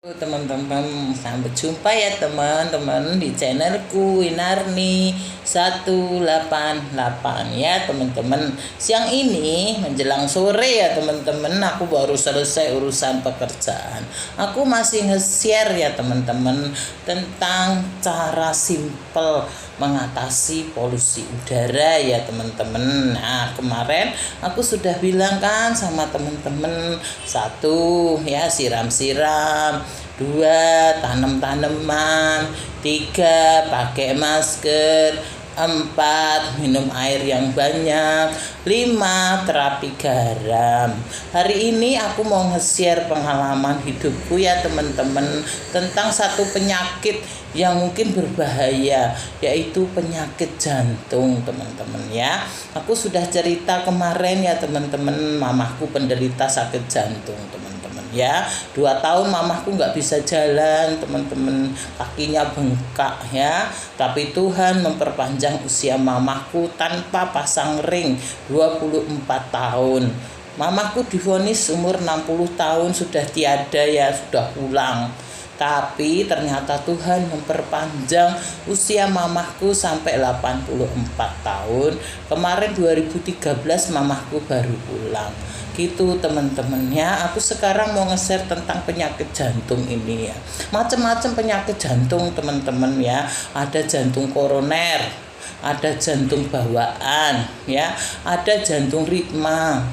Teman-teman, sampai jumpa ya teman-teman di channelku Winarni 188 ya teman-teman. Siang ini menjelang sore ya teman-teman, aku baru selesai urusan pekerjaan. Aku masih nge-share ya teman-teman tentang cara simple mengatasi polusi udara ya teman-teman. Nah, kemarin aku sudah bilang kan sama teman-teman, satu ya siram-siram, dua tanam tanaman, tiga pakai masker, empat minum air yang banyak, lima terapi garam. Hari ini aku mau nge-share pengalaman hidupku ya teman-teman tentang satu penyakit yang mungkin berbahaya, yaitu penyakit jantung teman-teman ya. Aku sudah cerita kemarin ya teman-teman, mamaku penderita sakit jantung teman-teman ya. 2 tahun mamaku nggak bisa jalan teman-teman, kakinya bengkak ya. Tapi Tuhan memperpanjang usia mamaku tanpa pasang ring 24 tahun. Mamaku divonis umur 60 tahun sudah tiada ya, sudah pulang. Tapi ternyata Tuhan memperpanjang usia mamaku sampai 84 tahun. Kemarin 2013 mamaku baru pulang. Gitu teman-teman ya. Aku sekarang mau nge-share tentang penyakit jantung ini ya. Macam-macam penyakit jantung teman-teman ya. Ada jantung koroner, ada jantung bawaan ya, ada jantung ritma.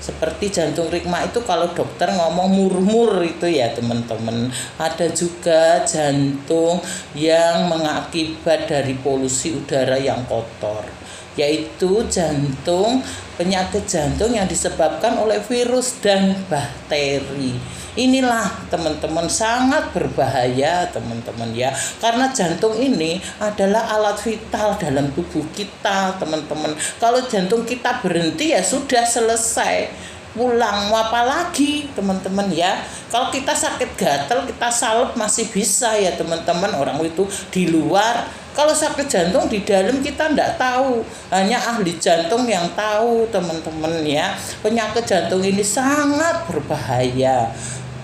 Seperti jantung ritma itu kalau dokter ngomong murmur itu ya teman-teman. Ada juga jantung yang mengakibat dari polusi udara yang kotor, yaitu penyakit jantung yang disebabkan oleh virus dan bakteri. Inilah teman-teman sangat berbahaya teman-teman ya, karena jantung ini adalah alat vital dalam tubuh kita teman-teman. Kalau jantung kita berhenti ya sudah selesai, pulang mau apa lagi teman-teman ya. Kalau kita sakit gatal kita salep masih bisa ya teman-teman, orang itu di luar. Kalau sakit jantung di dalam kita tidak tahu, hanya ahli jantung yang tahu teman-teman ya. Penyakit jantung ini sangat berbahaya.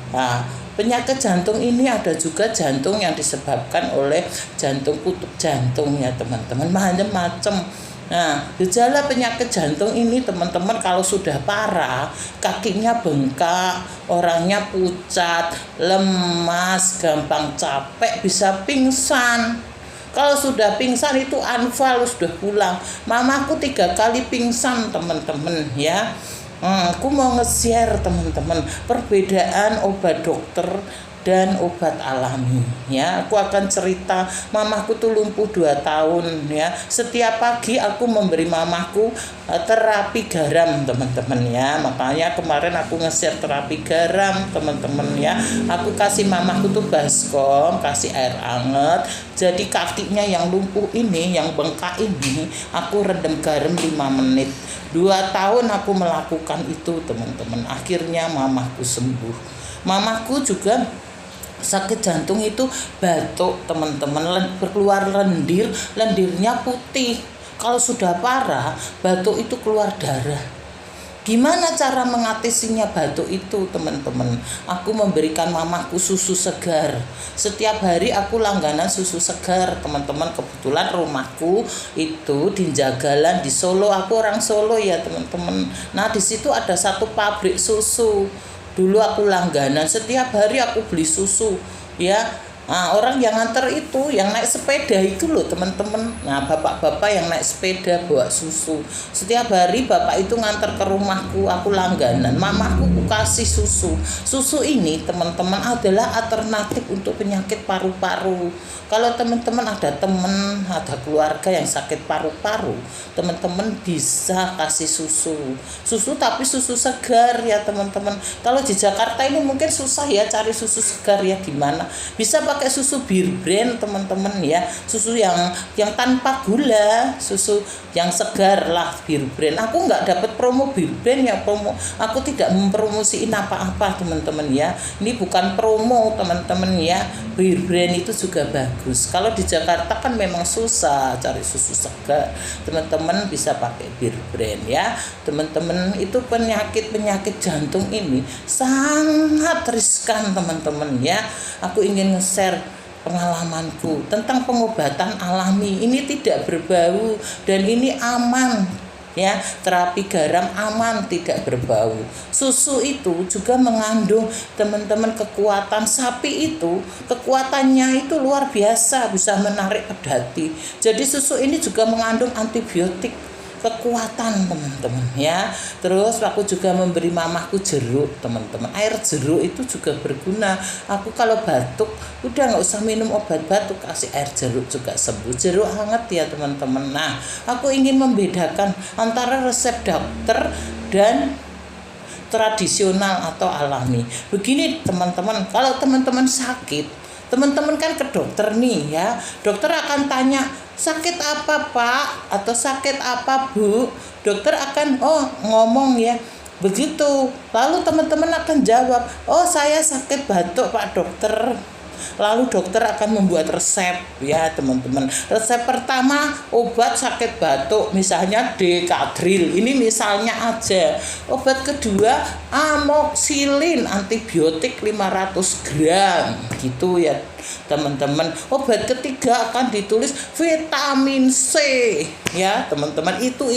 Nah, penyakit jantung ini ada juga jantung yang disebabkan oleh jantung kutub jantung ya teman-teman, macam-macam. Nah, gejala penyakit jantung ini teman-teman kalau sudah parah, kakinya bengkak, orangnya pucat, lemas, gampang capek, bisa pingsan. Kalau sudah pingsan itu anfal, sudah pulang. Mamaku 3 kali pingsan teman-teman ya. Aku mau nge-share teman-teman perbedaan obat dokter dan obat alami ya. Aku akan cerita, mamaku tuh lumpuh 2 tahun ya. Setiap pagi aku memberi mamaku terapi garam teman-teman ya. Makanya kemarin aku nge-share terapi garam teman-teman ya. Aku kasih mamaku tuh baskom, kasih air hangat. Jadi kakinya yang lumpuh ini, yang bengkak ini, aku rendam garam 5 menit. 2 tahun aku melakukan itu teman-teman. Akhirnya mamaku sembuh. Mamaku juga sakit jantung itu batuk teman-teman, berkeluar lendirnya putih. Kalau sudah parah batuk itu keluar darah. Gimana cara mengatasinya batuk itu teman-teman? Aku memberikan mamaku susu segar. Setiap hari aku langganan susu segar teman-teman. Kebetulan rumahku itu di Jagalan di Solo. Aku orang Solo ya teman-teman. Nah, di situ ada satu pabrik susu. Dulu aku langganan, setiap hari aku beli susu ya. Nah, orang yang nganter itu yang naik sepeda itu loh teman-teman. Nah, bapak-bapak yang naik sepeda bawa susu. Setiap hari bapak itu nganter ke rumahku, aku langganan. Mamaku kasih susu. Susu ini teman-teman adalah alternatif untuk penyakit paru-paru. Kalau teman-teman ada keluarga yang sakit paru-paru, teman-teman bisa kasih susu. Susu tapi susu segar ya teman-teman. Kalau di Jakarta ini mungkin susah ya cari susu segar ya, gimana? Bisa pakai pakai susu Bir Brand teman-teman ya, susu yang tanpa gula, susu yang segar lah Bir Brand. Aku nggak dapat promo Bir Brand ya, aku tidak mempromosiin apa-apa teman-teman ya. Ini bukan promo teman-teman ya. Bir Brand itu juga bagus. Kalau di Jakarta kan memang susah cari susu segar, teman-teman bisa pakai Bir Brand ya. Teman-teman, itu penyakit jantung ini sangat riskan teman-teman ya. Aku ingin nge-share pengalamanku tentang pengobatan alami. Ini tidak berbau dan ini aman ya. Terapi garam aman, tidak berbau. Susu itu juga mengandung teman-teman kekuatan. Sapi itu kekuatannya itu luar biasa, bisa menarik pedati. Jadi susu ini juga mengandung antibiotik, kekuatan teman-teman ya. Terus aku juga memberi mamahku jeruk teman-teman. Air jeruk itu juga berguna. Aku kalau batuk udah nggak usah minum obat batuk, kasih air jeruk juga sembuh. Jeruk hangat ya teman-teman. Nah, aku ingin membedakan antara resep dokter dan tradisional atau alami. Begini teman-teman, kalau teman-teman sakit, teman-teman kan ke dokter nih ya. Dokter akan tanya, sakit apa Pak? Atau sakit apa Bu? Dokter akan ngomong ya begitu. Lalu teman-teman akan jawab, oh saya sakit batuk Pak Dokter. Lalu dokter akan membuat resep ya teman-teman. Resep pertama obat sakit batuk, misalnya Decadril, ini misalnya aja. Obat kedua amoxicillin, antibiotik 500 gram gitu ya teman-teman. Obat ketiga akan ditulis vitamin C ya teman-teman. Itu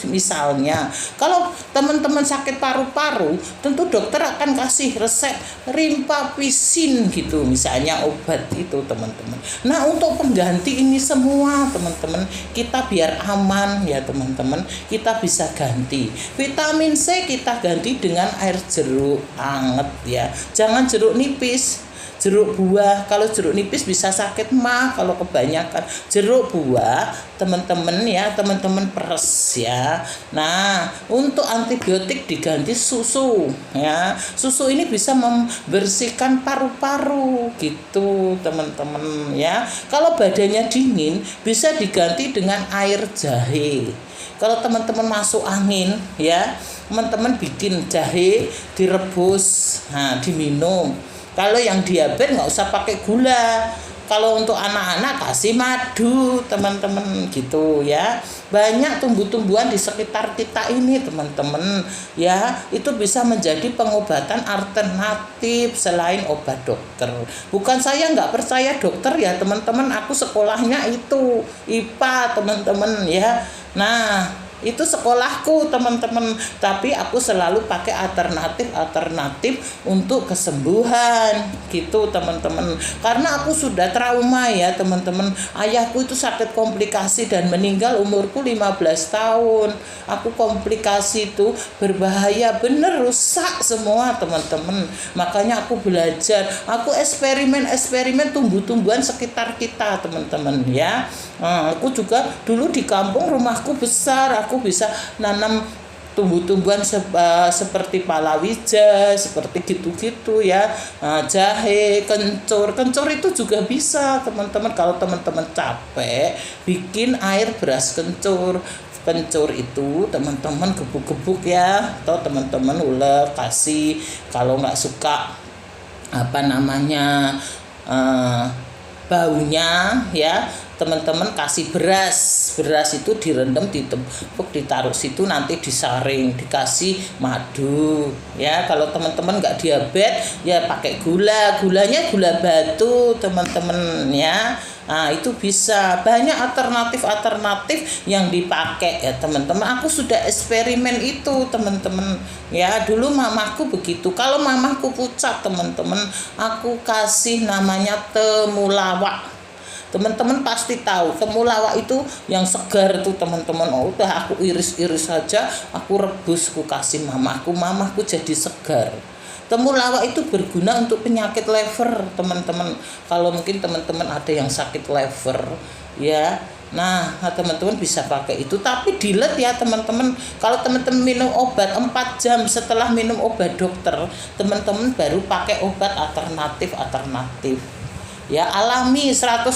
misalnya. Kalau teman-teman sakit paru-paru, tentu dokter akan kasih resep rifampicin gitu misalnya obat itu teman-teman. Nah, untuk pengganti ini semua teman-teman, kita biar aman ya teman-teman, kita bisa ganti. Vitamin C kita ganti dengan air jeruk anget ya. Jangan jeruk nipis, jeruk buah. Kalau jeruk nipis bisa sakit mah kalau kebanyakan. Jeruk buah teman-teman ya, teman-teman peres ya. Nah, untuk antibiotik diganti susu ya. Susu ini bisa membersihkan paru-paru gitu teman-teman ya. Kalau badannya dingin bisa diganti dengan air jahe. Kalau teman-teman masuk angin ya, teman-teman bikin jahe direbus, diminum. Kalau yang diabetes nggak usah pakai gula. Kalau untuk anak-anak kasih madu teman-teman gitu ya. Banyak tumbuh-tumbuhan di sekitar kita ini teman-teman ya. Itu bisa menjadi pengobatan alternatif selain obat dokter. Bukan saya nggak percaya dokter ya teman-teman. Aku sekolahnya itu IPA teman-teman ya. Nah, itu sekolahku teman-teman, tapi aku selalu pakai alternatif untuk kesembuhan gitu teman-teman. Karena aku sudah trauma ya teman-teman. Ayahku itu sakit komplikasi dan meninggal umurku 15 tahun. Aku komplikasi itu berbahaya, bener, rusak semua teman-teman. Makanya aku belajar, aku eksperimen tumbuh-tumbuhan sekitar kita teman-teman ya. Aku juga dulu di kampung, rumahku besar, aku bisa nanam tumbuh-tumbuhan seperti palawija, seperti gitu-gitu ya. Jahe, kencur itu juga bisa teman-teman. Kalau teman-teman capek, bikin air beras kencur itu teman-teman gebuk-gebuk ya, atau teman-teman ulek kasih. Kalau nggak suka baunya ya, teman-teman kasih beras itu direndam, ditepuk, ditaruh situ, nanti disaring, dikasih madu ya. Kalau teman-teman nggak diabetes ya pakai gulanya gula batu teman-teman ya. Nah, itu bisa banyak alternatif yang dipakai ya teman-teman. Aku sudah eksperimen itu teman-teman ya. Dulu mamaku begitu. Kalau mamaku pucat teman-teman, aku kasih namanya temulawak. Teman-teman pasti tahu temulawak itu yang segar tuh teman-teman. Udah aku iris-iris saja, aku rebus, aku kasih mamaku jadi segar. Temulawak itu berguna untuk penyakit liver teman-teman. Kalau mungkin teman-teman ada yang sakit liver ya, nah teman-teman bisa pakai itu. Tapi dilet ya teman-teman. Kalau teman-teman minum obat 4 jam setelah minum obat dokter, teman-teman baru pakai obat alternatif ya alami 100%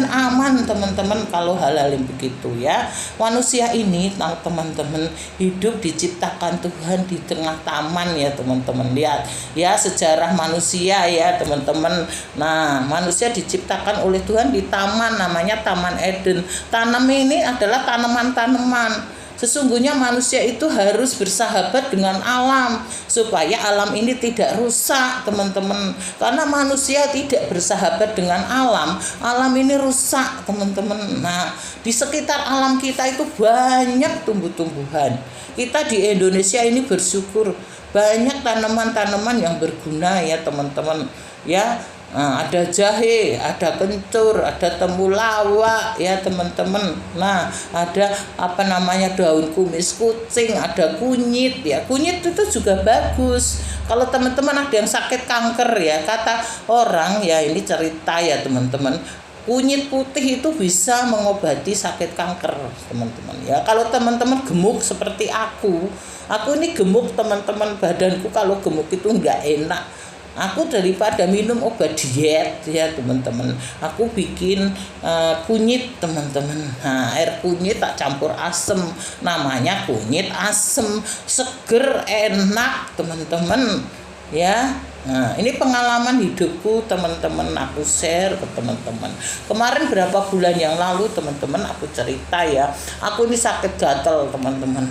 aman teman-teman kalau hal-hal yang begitu ya. Manusia ini teman-teman hidup diciptakan Tuhan di tengah taman ya teman-teman. Lihat ya sejarah manusia ya teman-teman. Nah, manusia diciptakan oleh Tuhan di taman namanya Taman Eden. Tanam ini adalah tanaman-tanaman. Sesungguhnya manusia itu harus bersahabat dengan alam supaya alam ini tidak rusak teman-teman. Karena manusia tidak bersahabat dengan alam, alam ini rusak teman-teman. Nah, di sekitar alam kita itu banyak tumbuh-tumbuhan. Kita di Indonesia ini bersyukur banyak tanaman-tanaman yang berguna ya teman-teman ya. Nah, ada jahe, ada kencur, ada temulawak ya teman-teman. Nah, ada daun kumis kucing, ada kunyit ya. Kunyit itu juga bagus. Kalau teman-teman ada yang sakit kanker ya, kata orang ya, ini cerita ya teman-teman. Kunyit putih itu bisa mengobati sakit kanker teman-teman ya. Kalau teman-teman gemuk seperti aku ini gemuk teman-teman, badanku kalau gemuk itu enggak enak. Aku daripada minum obat diet ya teman-teman, aku bikin kunyit teman-teman. Nah, air kunyit tak campur asem, namanya kunyit asem, seger enak teman-teman ya. Nah, ini pengalaman hidupku teman-teman, aku share ke teman-teman. Kemarin berapa bulan yang lalu teman-teman aku cerita ya, aku ini sakit gatal teman-teman.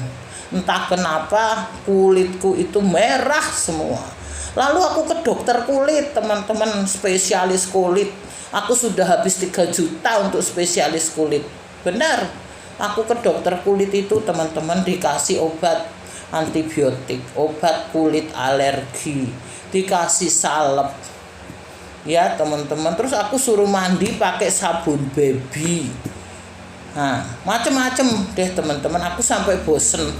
Entah kenapa kulitku itu merah semua. Lalu aku ke dokter kulit teman-teman, spesialis kulit. Aku sudah habis 3 juta untuk spesialis kulit. Benar, aku ke dokter kulit itu teman-teman dikasih obat antibiotik, obat kulit alergi, dikasih salep ya teman-teman. Terus aku suruh mandi pakai sabun baby. Nah, macem-macem deh teman-teman. Aku sampai bosen.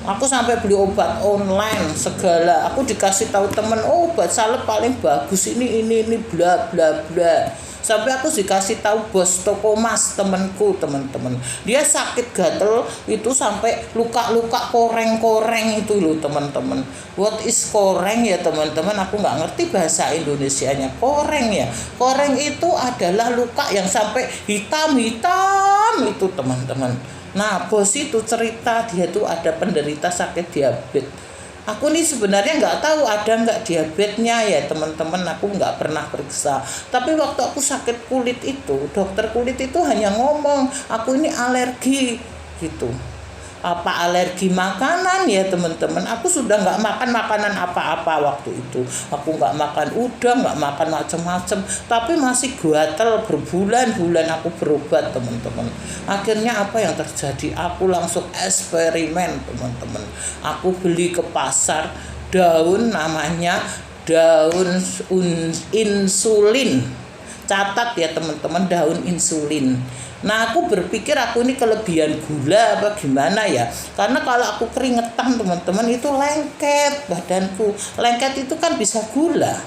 Aku sampai beli obat online segala. Aku dikasih tahu teman, obat salep paling bagus ini bla bla bla. Sampai aku dikasih tahu bos toko mas temanku teman-teman. Dia sakit gatel itu sampai luka-luka koreng-koreng itu loh teman-teman. What is koreng ya teman-teman? Aku nggak ngerti bahasa Indonesianya. Koreng ya. Koreng itu adalah luka yang sampai hitam-hitam itu teman-teman. Nah, bos itu cerita dia tuh ada penderita sakit diabetes. Aku nih sebenarnya nggak tahu ada nggak diabetesnya ya teman-teman. Aku nggak pernah periksa. Tapi waktu aku sakit kulit itu, dokter kulit itu hanya ngomong aku ini alergi gitu. Apa alergi makanan ya teman-teman. Aku sudah nggak makan makanan apa-apa waktu itu. Aku nggak makan udang, nggak makan macam-macam, tapi masih gatal berbulan-bulan aku berobat teman-teman. Akhirnya apa yang terjadi, aku langsung eksperimen teman-teman. Aku beli ke pasar daun, namanya daun insulin. Catat ya teman-teman, daun insulin. Nah, aku berpikir aku ini kelebihan gula apa gimana ya. Karena kalau aku keringetan teman-teman itu lengket badanku. Lengket itu kan bisa gula.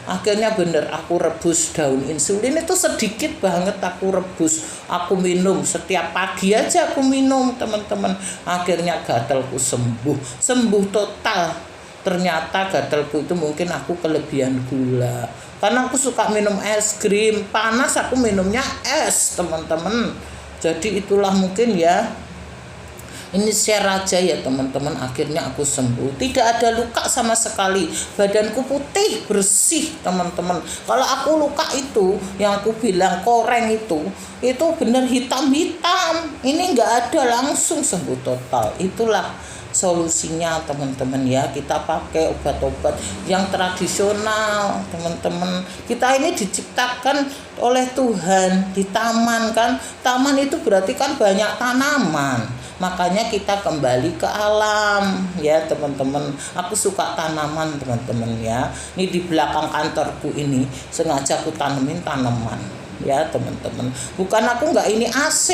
Akhirnya bener aku rebus daun insulin itu sedikit banget, aku rebus. Aku minum setiap pagi aja aku minum teman-teman. Akhirnya gatalku sembuh total. Ternyata gatalku itu mungkin aku kelebihan gula. Karena aku suka minum es krim panas, aku minumnya es teman-teman. Jadi itulah mungkin ya. Ini share aja ya teman-teman. Akhirnya aku sembuh, tidak ada luka sama sekali. Badanku putih bersih teman-teman. Kalau aku luka itu yang aku bilang koreng itu benar hitam-hitam. Ini nggak ada, langsung sembuh total. Itulah solusinya teman-teman ya. Kita pakai obat-obat yang tradisional teman-teman. Kita ini diciptakan oleh Tuhan di taman kan. Taman itu berarti kan banyak tanaman, makanya kita kembali ke alam ya teman-teman. Aku suka tanaman teman-teman ya. Ini di belakang kantorku ini sengaja aku tanemin tanaman ya teman-teman. Bukan aku nggak ini AC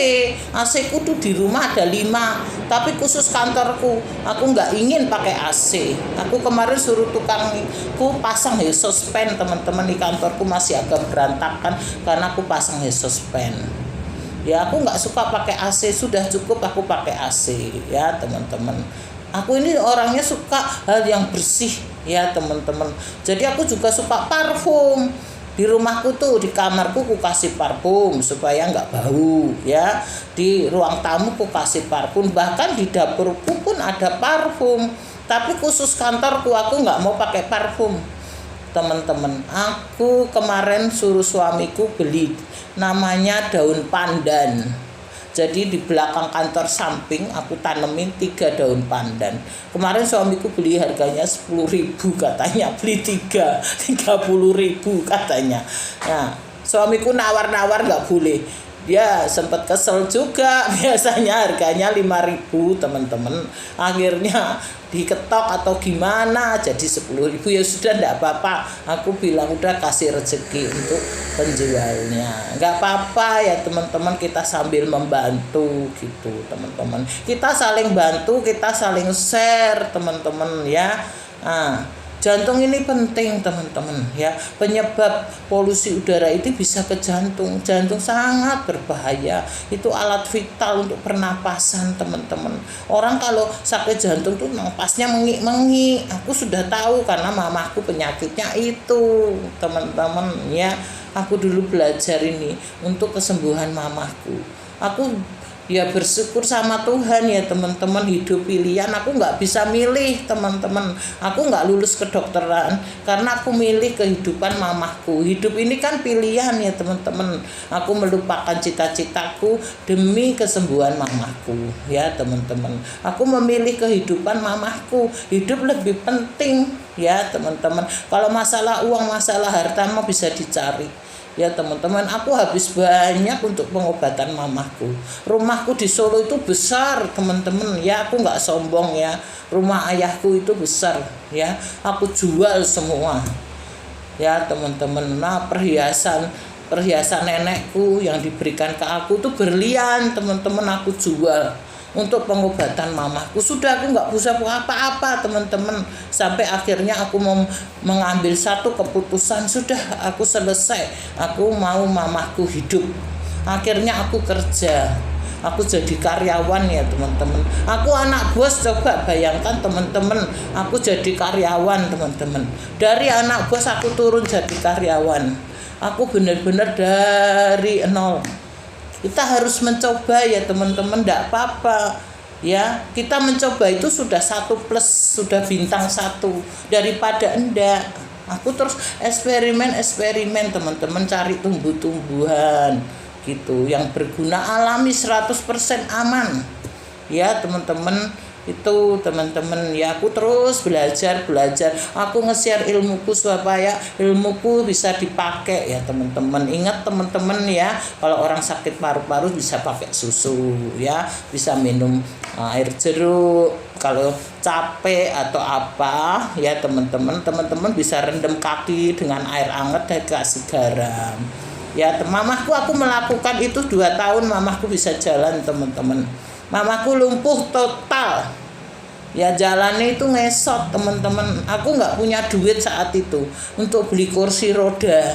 ku tuh di rumah ada 5, tapi khusus kantorku aku nggak ingin pakai AC. Aku kemarin suruh tukangku pasang hesospen teman-teman. Di kantorku masih agak berantakan karena aku pasang hesospen ya. Aku nggak suka pakai AC, sudah cukup aku pakai AC ya teman-teman. Aku ini orangnya suka hal yang bersih ya teman-teman. Jadi aku juga suka parfum. Di rumahku tuh, di kamarku ku kasih parfum supaya nggak bau ya. Di ruang tamu ku kasih parfum, bahkan di dapurku pun ada parfum. Tapi khusus kantorku aku nggak mau pakai parfum. Teman-teman, aku kemarin suruh suamiku beli namanya daun pandan. Jadi di belakang kantor samping aku tanemin 3 daun pandan. Kemarin suamiku beli harganya 10.000 katanya, beli 3 30.000 katanya. Nah, suamiku nawar-nawar nggak boleh. Dia sempat kesel juga, biasanya harganya 5.000 teman-teman. Akhirnya diketok atau gimana jadi 10.000, ya sudah enggak apa-apa. Aku bilang udah kasih rezeki untuk penjualnya. Enggak apa-apa ya teman-teman, kita sambil membantu gitu teman-teman. Kita saling bantu, kita saling share teman-teman ya. Jantung ini penting teman-teman ya. Penyebab polusi udara itu bisa ke jantung. Jantung sangat berbahaya. Itu alat vital untuk pernapasan teman-teman. Orang kalau sakit jantung tuh napasnya mengik-mengik. Aku sudah tahu karena mamaku penyakitnya itu teman-teman ya. Aku dulu belajar ini untuk kesembuhan mamaku. Aku ya bersyukur sama Tuhan ya teman-teman, hidup pilihan. Aku nggak bisa milih teman-teman. Aku nggak lulus kedokteran karena aku milih kehidupan mamaku. Hidup ini kan pilihan ya teman-teman. Aku melupakan cita-citaku demi kesembuhan mamaku ya teman-teman. Aku memilih kehidupan mamaku. Hidup lebih penting ya teman-teman. Kalau masalah uang, masalah harta mah bisa dicari. Ya teman-teman, aku habis banyak untuk pengobatan mamaku. Rumahku di Solo itu besar teman-teman ya, aku nggak sombong ya. Rumah ayahku itu besar ya, aku jual semua ya teman-teman. Nah, perhiasan nenekku yang diberikan ke aku tuh berlian teman-teman, aku jual untuk pengobatan mamaku. Sudah aku nggak bisa apa-apa teman-teman, sampai akhirnya aku mau mengambil satu keputusan, sudah aku selesai, aku mau mamaku hidup. Akhirnya aku kerja, aku jadi karyawan ya teman-teman. Aku anak bos, coba bayangkan teman-teman, aku jadi karyawan teman-teman. Dari anak bos aku turun jadi karyawan. Aku benar-benar dari nol. Kita harus mencoba ya teman-teman, tidak apa-apa ya. Kita mencoba itu sudah 1+, sudah bintang 1 daripada enggak. Aku terus eksperimen teman-teman, cari tumbuh-tumbuhan gitu yang berguna, alami, 100% aman ya teman-teman. Itu teman-teman ya, aku terus belajar. Aku nge-share ilmuku supaya ilmuku bisa dipakai ya teman-teman. Ingat teman-teman ya, kalau orang sakit paru-paru bisa pakai susu ya, bisa minum air jeruk. Kalau capek atau apa ya teman-teman bisa rendam kaki dengan air hangat dan kasih garam ya. Mamaku aku melakukan itu 2 tahun, mamaku bisa jalan teman-teman. Mamaku lumpuh total ya, jalannya itu ngesot teman-teman. Aku nggak punya duit saat itu untuk beli kursi roda,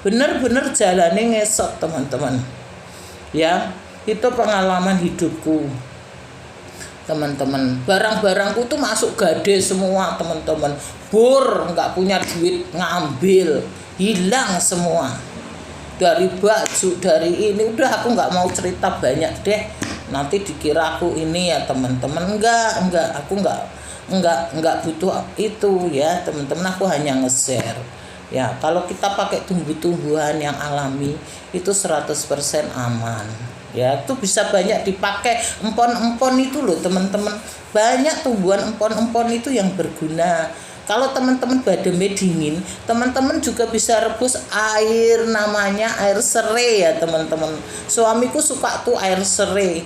bener-bener jalannya ngesot teman-teman ya. Itu pengalaman hidupku teman-teman. Barang-barangku tuh masuk gade semua teman-teman. Nggak punya duit ngambil, hilang semua. Dari baju, dari ini, udah aku nggak mau cerita banyak deh, nanti dikira aku ini ya teman-teman. Enggak, aku enggak butuh itu ya teman-teman. Aku hanya nge-share ya. Kalau kita pakai tumbuh-tumbuhan yang alami itu 100% aman ya. Itu bisa banyak dipakai. Empon-empon itu loh teman-teman, banyak tumbuhan empon-empon itu yang berguna. Kalau teman-teman badannya dingin, teman-teman juga bisa rebus air, namanya air serai ya teman-teman. Suamiku suka tuh air serai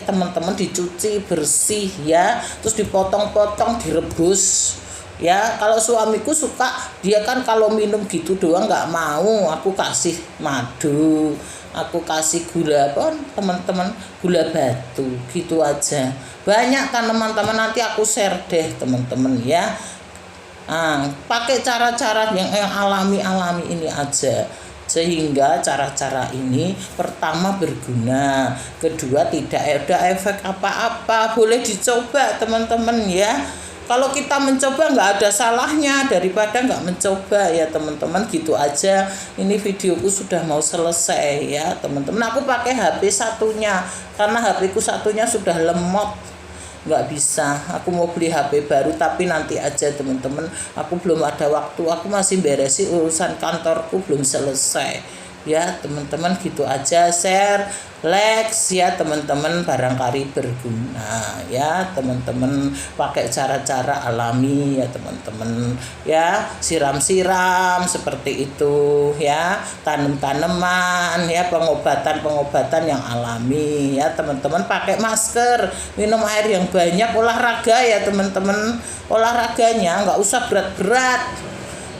teman-teman, dicuci bersih ya, terus dipotong-potong, direbus ya. Kalau suamiku suka, dia kan kalau minum gitu doang nggak mau, aku kasih madu, aku kasih gula teman-teman, gula batu gitu aja. Banyak kan teman-teman, nanti aku share deh teman-teman ya. Pakai cara-cara yang alami ini aja, sehingga cara-cara ini pertama berguna, kedua tidak ada efek apa-apa. Boleh dicoba teman-teman ya. Kalau kita mencoba nggak ada salahnya daripada nggak mencoba ya teman-teman. Gitu aja, ini videoku sudah mau selesai ya teman-teman. Aku pakai HP satunya karena HP ku satunya sudah lemot, nggak bisa. Aku mau beli HP baru tapi nanti aja teman-teman, aku belum ada waktu, aku masih beresi urusan kantorku belum selesai ya teman-teman. Gitu aja, share, like ya teman-teman, barangkali berguna ya teman-teman. Pakai cara-cara alami ya teman-teman ya, siram-siram seperti itu ya, tanam-tanaman ya, pengobatan yang alami ya teman-teman. Pakai masker, minum air yang banyak, olahraga ya teman-teman. Olahraganya nggak usah berat-berat,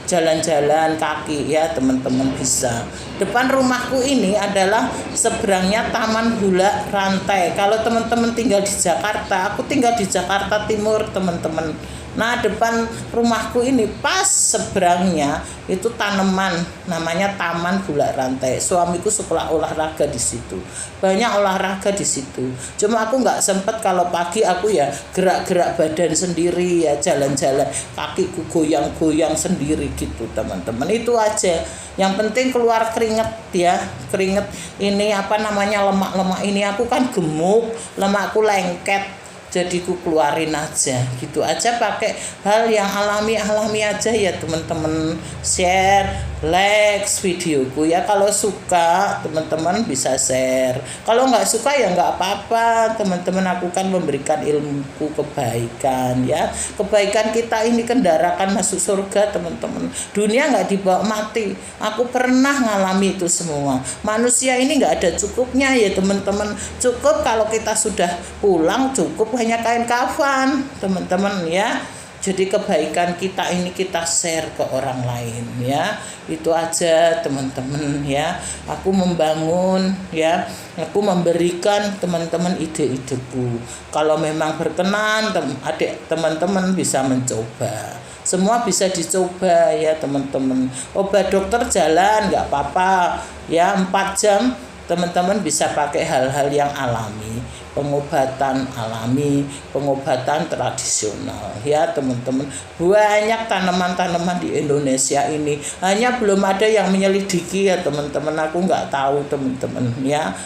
jalan-jalan kaki ya teman-teman bisa. Depan rumahku ini adalah seberangnya Taman Bulak Rantai. Kalau teman-teman tinggal di Jakarta, aku tinggal di Jakarta Timur teman-teman. Nah, depan rumahku ini pas seberangnya itu tanaman namanya Taman Bulak Rantai. Suamiku sekolah olahraga di situ, banyak olahraga di situ. Cuma aku nggak sempet, kalau pagi aku ya gerak-gerak badan sendiri ya, jalan-jalan, kakiku goyang-goyang sendiri gitu teman-teman. Itu aja. Yang penting keluar keringet ya, keringet ini apa namanya, lemak-lemak ini. Aku kan gemuk, lemakku lengket, jadi ku keluarin aja. Gitu aja, pakai hal yang alami aja ya teman-teman. Share, like videoku ya. Kalau suka teman-teman bisa share, kalau nggak suka ya nggak apa-apa teman-teman. Aku kan memberikan ilmuku kebaikan ya. Kebaikan kita ini kendarakan masuk surga teman-teman. Dunia nggak dibawa mati. Aku pernah ngalami itu semua. Manusia ini nggak ada cukupnya ya teman-teman. Cukup kalau kita sudah pulang, cukup hanya kain kafan teman-teman ya. Jadi kebaikan kita ini kita share ke orang lain ya. Itu aja teman-teman ya. Aku membangun ya, aku memberikan teman-teman ide-ideku. Kalau memang berkenan, adik teman-teman bisa mencoba. Semua bisa dicoba ya teman-teman. Obat dokter jalan nggak apa-apa ya, 4 jam teman-teman bisa pakai hal-hal yang alami, pengobatan alami, pengobatan tradisional ya teman-teman. Banyak tanaman-tanaman di Indonesia ini, hanya belum ada yang menyelidiki ya teman-teman. Aku nggak tahu teman-teman ya.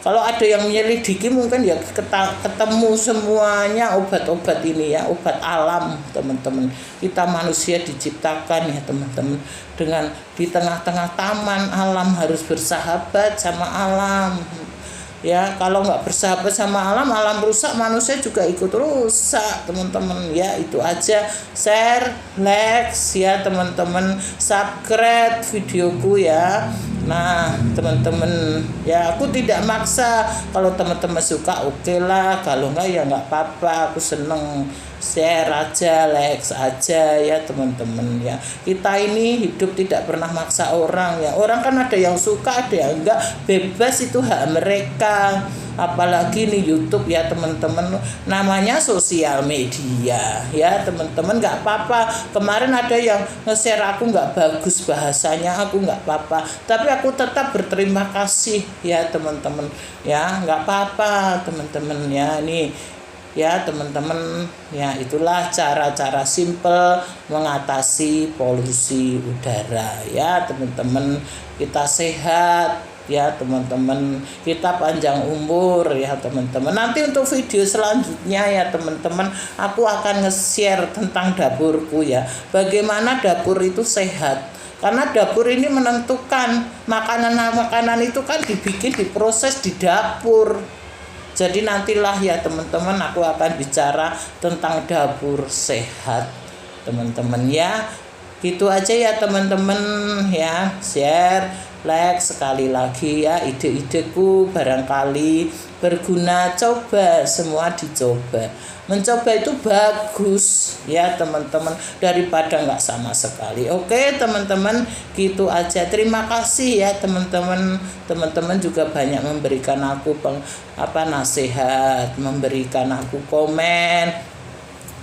Kalau ada yang menyelidiki mungkin ya ketemu semuanya obat-obat ini ya, obat alam teman-teman. Kita manusia diciptakan ya teman-teman dengan di tengah-tengah taman alam, harus bersahabat sama alam. Ya, kalau nggak bersahabat sama alam, alam rusak, manusia juga ikut rusak teman-teman ya. Itu aja, share, like ya teman-teman, subscribe videoku ya. Nah teman-teman ya, aku tidak maksa. Kalau teman-teman suka oke lah, kalau enggak ya nggak apa-apa. Aku seneng share aja, like aja ya teman-teman ya. Kita ini hidup tidak pernah maksa orang ya. Orang kan ada yang suka, ada yang enggak, bebas, itu hak mereka. Apalagi nih YouTube ya teman-teman, namanya sosial media ya teman-teman. Nggak apa-apa, kemarin ada yang nge-share aku nggak bagus bahasanya, aku nggak apa-apa, tapi aku tetap berterima kasih ya teman-teman ya. Nggak apa-apa teman-teman ya. Nih ya teman-teman ya, itulah cara-cara simple mengatasi polusi udara ya teman-teman. Kita sehat ya teman-teman, kita panjang umur ya teman-teman. Nanti untuk video selanjutnya ya teman-teman, aku akan nge-share tentang dapurku ya, bagaimana dapur itu sehat. Karena dapur ini menentukan makanan itu kan dibikin, diproses di dapur. Jadi nantilah ya teman-teman, aku akan bicara tentang dapur sehat teman-teman ya. Gitu aja ya teman-teman ya, share, like sekali lagi ya. Ide-ideku barangkali berguna, coba, semua dicoba. Mencoba itu bagus ya teman-teman, daripada nggak sama sekali. Oke teman-teman, gitu aja. Terima kasih ya teman-teman. Teman-teman juga banyak memberikan aku nasihat, memberikan aku komen,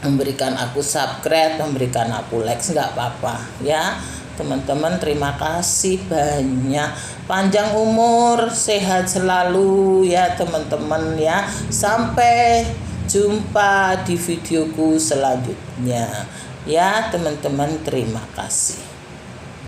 memberikan aku subscribe, memberikan aku like, nggak apa-apa ya teman-teman. Terima kasih banyak, panjang umur, sehat selalu ya teman-teman ya. Sampai jumpa di videoku selanjutnya. Ya teman-teman, terima kasih.